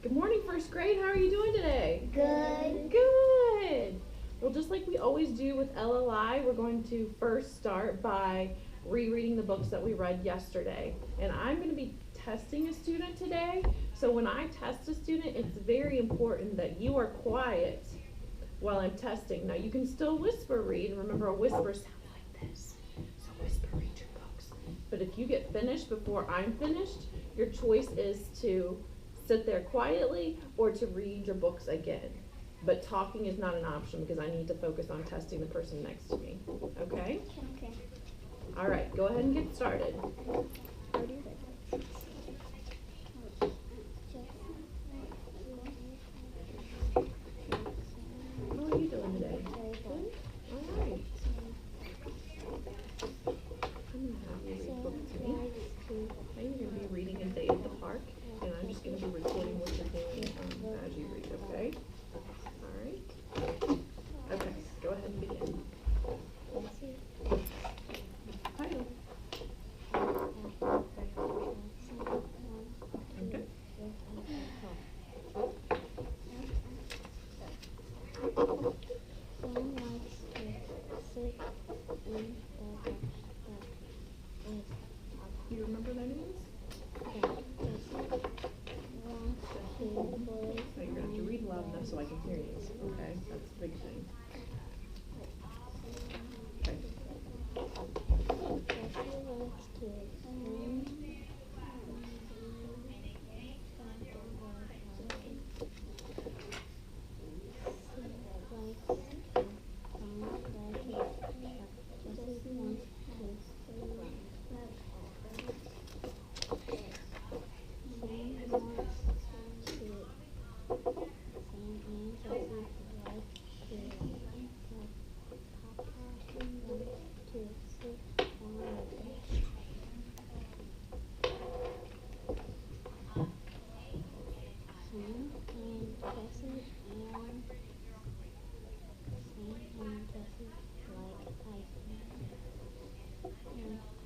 Good morning, first grade. How are you doing today? Good. Good. Well, just like we always do with LLI, we're going to first start by rereading the books that we read yesterday. And I'm going to be testing a student today. So when I test a student, it's very important that you are quiet while I'm testing. Now, you can still whisper read. And remember, a whisper sounds like this. So whisper read your books. But if you get finished before I'm finished, your choice is to sit there quietly or to read your books again. But talking is not an option because I need to focus on testing the person next to me. Okay? Okay. All right, go ahead and get started. How are you doing today? Good? All right. I'm going to have you read a book to me. Now you're going to be reading A Day at the Park, and I'm just going to be recording what you're doing as you read, okay? All right? Okay, go ahead and begin. Title. Okay. One likes to sit in the book that is You remember that is? wants to play. So you're going to have to read loud enough so I can hear you, okay? That's a big thing. Okay. Jessie likes to swim.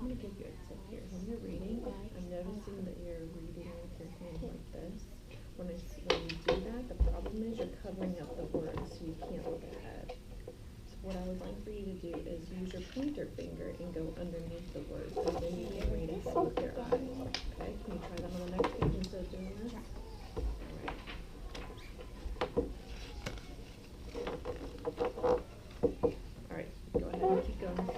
I'm going to give you a tip here. When you're reading, I'm noticing that you're reading with your hand like this. When you do that, the problem is you're covering up the words so you can't look ahead. So what I would like for you to do is use your pointer finger and go underneath the words, and then you can read it with your eyes. Okay? Can you try that on the next page instead of doing this? All right, go ahead and keep going.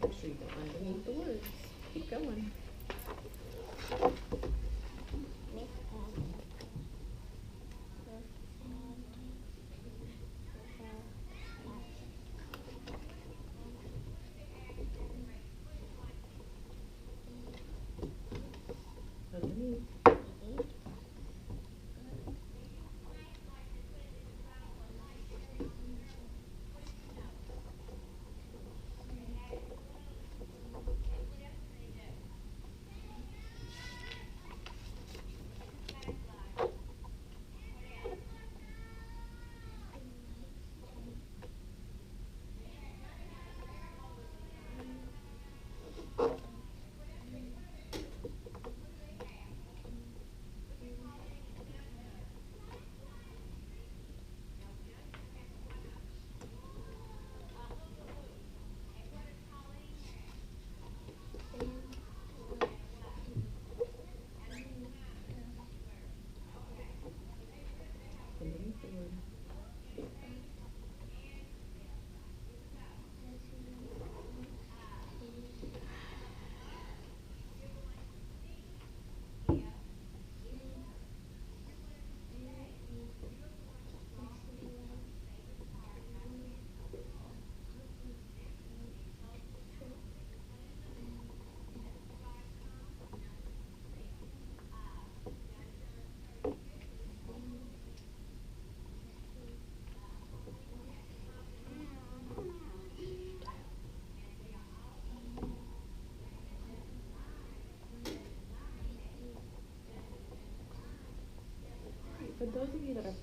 Make sure you go underneath the words. Keep going. Underneath.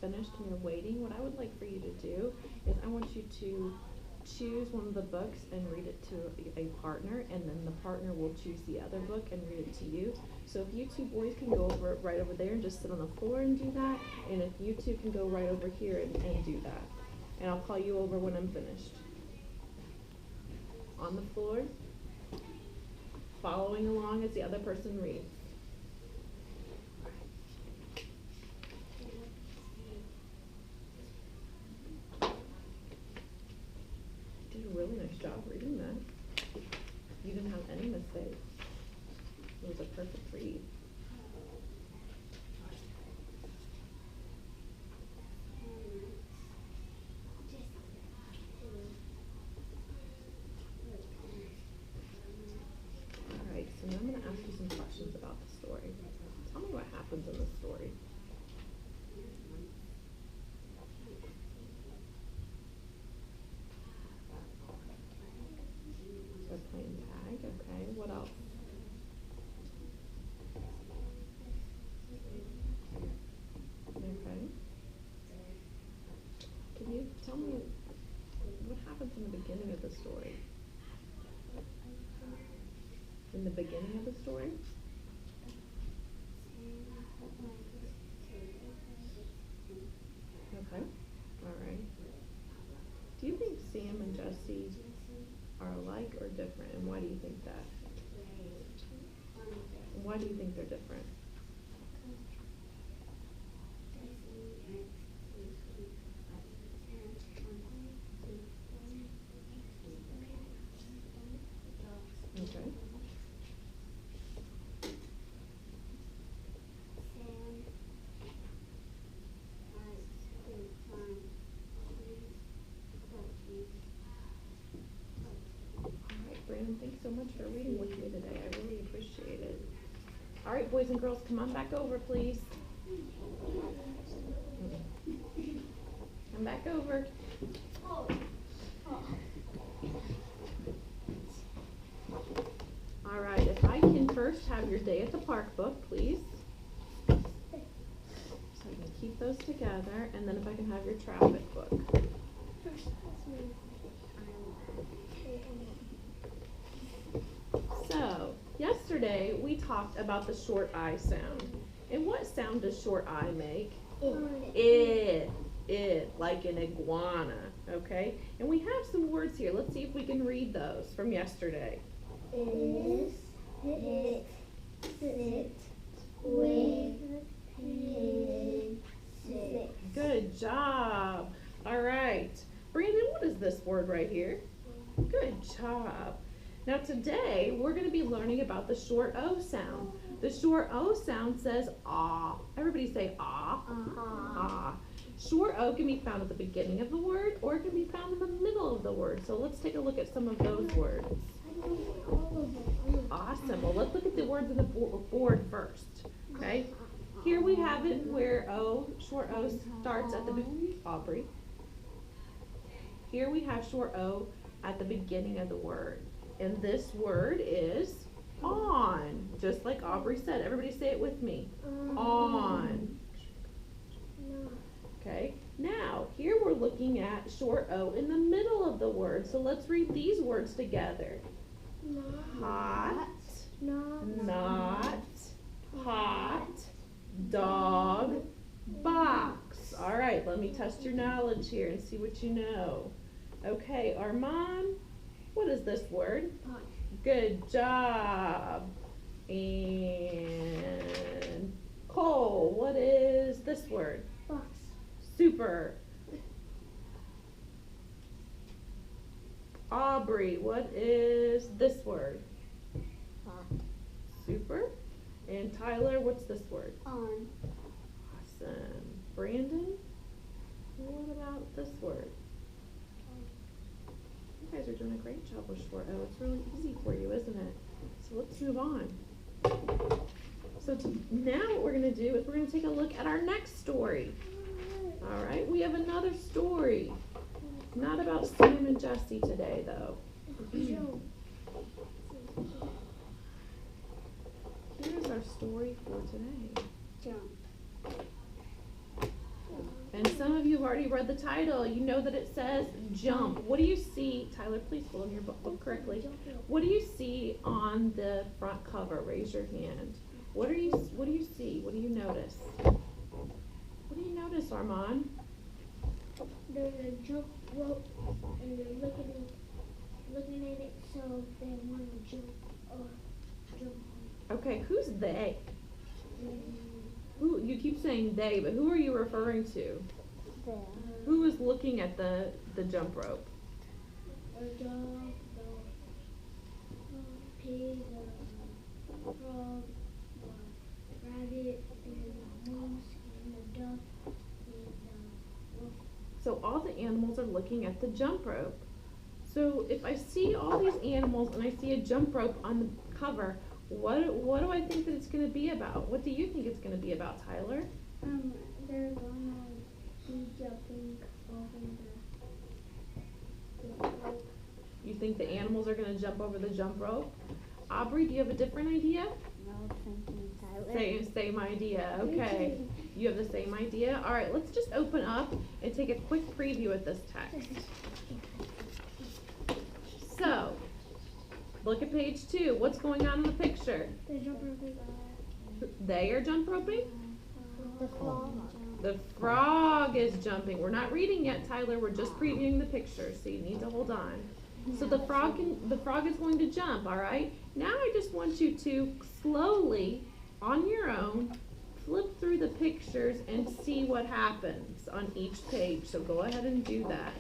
finished and you're waiting, what I would like for you to do is I want you to choose one of the books and read it to a partner, and then the partner will choose the other book and read it to you. So if you two boys can go over right over there and just sit on the floor and do that, and if you two can go right over here and do that. And I'll call you over when I'm finished. On the floor, following along as the other person reads. You did a really nice job reading that. You didn't have any mistakes. It was a perfect read. Alright, so now I'm going to ask you some questions about the story. Tell me what happens in the story. They're playing tag, okay. What else? Okay. Can you tell me what happens in the beginning of the story? In the beginning of the story? Okay. Alright. Do you think Sam and Jesse are alike or different? And why do you think that? And why do you think they're different? Okay. Alright, Brandon, thanks so much for reading with me today. I really appreciate it. Alright, boys and girls, come on back over, please. Come back over. Alright, if I can first have your day at the park book, please. So I can keep those together, and then if I can have your traffic book. So, yesterday we talked about the short I sound. And what sound does short I make? It, like an iguana, okay? And we have some words here. Let's see if we can read those from yesterday. Is, it, sit, with, pig, six. Good job. All right. Brandon, what is this word right here? Good job. Now today, we're going to be learning about the short O sound. The short O sound says ah. Everybody say ah. Ah. Short O can be found at the beginning of the word, or it can be found in the middle of the word. So let's take a look at some of those words. Awesome. Well, let's look at the words on the board first. Okay. Here we have it where short O starts at the Aubrey. Here we have short O at the beginning of the word. And this word is on, just like Aubrey said. Everybody say it with me. On. Okay. Now, here we're looking at short O in the middle of the word. So let's read these words together. Hot, not, hot, dog, box. All right, let me test your knowledge here and see what you know. Okay, Armand, what is this word? Pot. Good job. And Cole, what is this word? Box. Super. Aubrey, what is this word? Pot. Super. And Tyler, what's this word? On. Awesome. Brandon, what about this word? You guys are doing a great job with short O. It's really easy for you, isn't it? So let's move on. So now what we're going to do is we're going to take a look at our next story. All right, we have another story. Not about Sam and Jesse today, though. Here's our story for today. And some of you have already read the title. You know that it says jump. What do you see? Tyler, please hold your book correctly. What do you see on the front cover? Raise your hand. What do you see? What do you notice? What do you notice, Armand? There's a jump rope, and they're looking at it, so they want to jump on. Okay, who's they? Who, you keep saying they, but who are you referring to? There. Who is looking at the jump rope? A dog, the pig, the frog, the rabbit, and the moose, and the duck, and the wolf. So all the animals are looking at the jump rope. So if I see all these animals and I see a jump rope on the cover, what do I think that it's going to be about? What do you think it's going to be about, Tyler? They're gonna be jumping over the rope. You think the animals are going to jump over the jump rope? Aubrey, do you have a different idea? No, thinking Tyler. Same idea. Okay. You have the same idea? All right, let's just open up and take a quick preview at this text. So, look at page 2. What's going on in the picture? They jump over They are jump roping? the frog. The frog is jumping. We're not reading yet, Tyler. We're just previewing the picture, so you need to hold on. So the frog is going to jump, all right? Now I just want you to slowly, on your own, flip through the pictures and see what happens on each page. So go ahead and do that.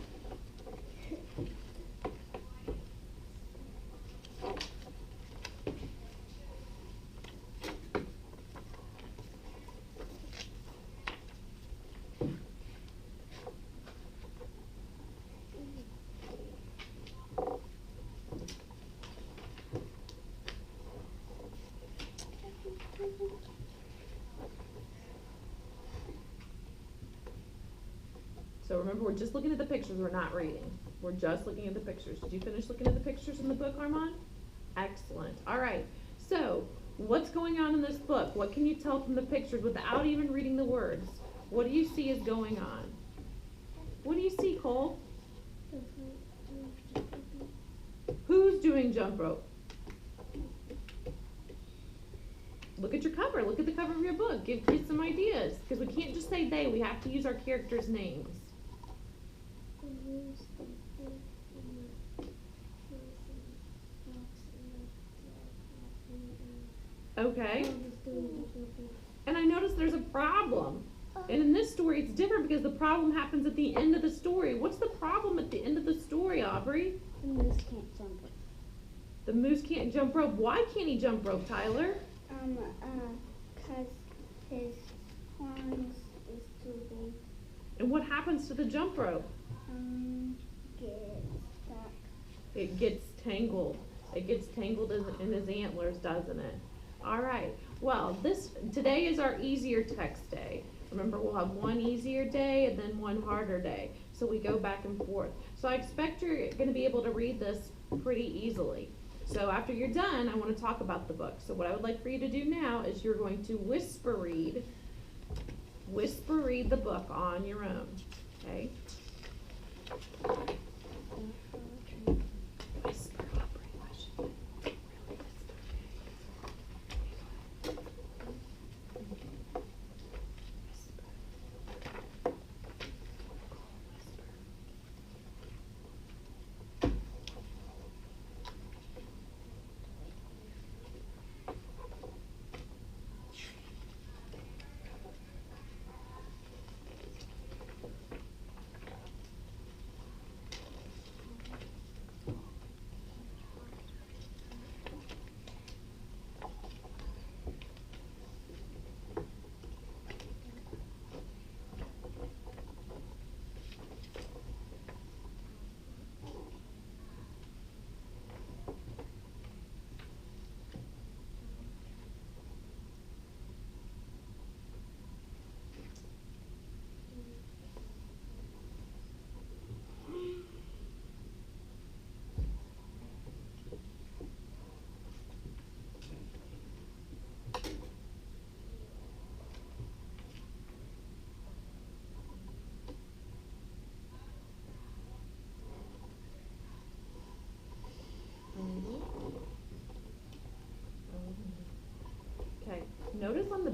So remember, we're just looking at the pictures, we're not reading. We're just looking at the pictures. Did you finish looking at the pictures in the book, Armand? Excellent. All right. So, what's going on in this book? What can you tell from the pictures without even reading the words? What do you see is going on? What do you see, Cole? Who's doing jump rope? Look at your cover. Look at the cover of your book. Give some ideas. Because we can't just say they. We have to use our characters' names. Okay. And I noticed there's a problem. And in this story, it's different because the problem happens at the end of the story. What's the problem at the end of the story, Aubrey? The moose can't jump rope. The moose can't jump rope. Why can't he jump rope, Tyler? Cause his horns is too big. And what happens to the jump rope? Get stuck. It gets tangled. It gets tangled in his antlers, doesn't it? All right. Well, today is our easier text day. Remember, we'll have one easier day and then one harder day. So we go back and forth. So I expect you're going to be able to read this pretty easily. So after you're done, I want to talk about the book. So what I would like for you to do now is you're going to whisper read the book on your own. Okay? Whisper, Aubrey. Hush. Really whisper.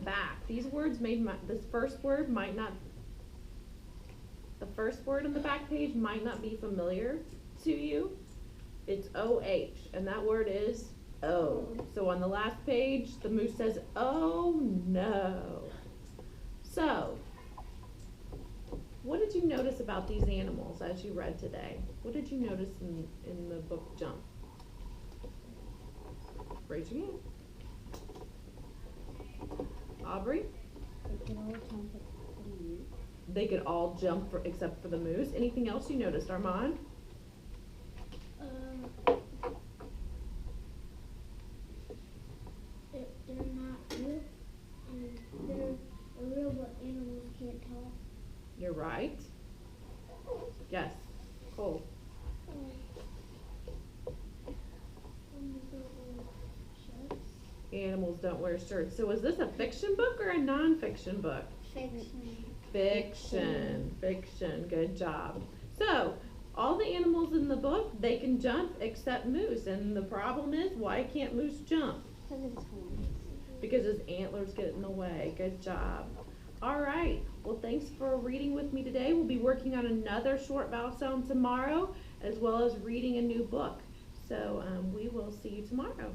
back. These words this first word might not, the first word on the back page might not be familiar to you. It's O-H, and that word is O. So on the last page, the moose says, oh no. So, what did you notice about these animals as you read today? What did you notice in the book Jump? Raise your hand. Aubrey? They could all jump except for the moose. Anything else you noticed, Armand? They're not real, and they're real, but animals can't talk. You're right. Yes. Cole. Animals don't wear shirts. So is this a fiction book or a non-fiction book? Fiction. Fiction. Good job. So, all the animals in the book, they can jump except Moose. And the problem is, why can't Moose jump? Because his antlers get in the way. Good job. All right. Well, thanks for reading with me today. We'll be working on another short vowel sound tomorrow, as well as reading a new book. So we will see you tomorrow.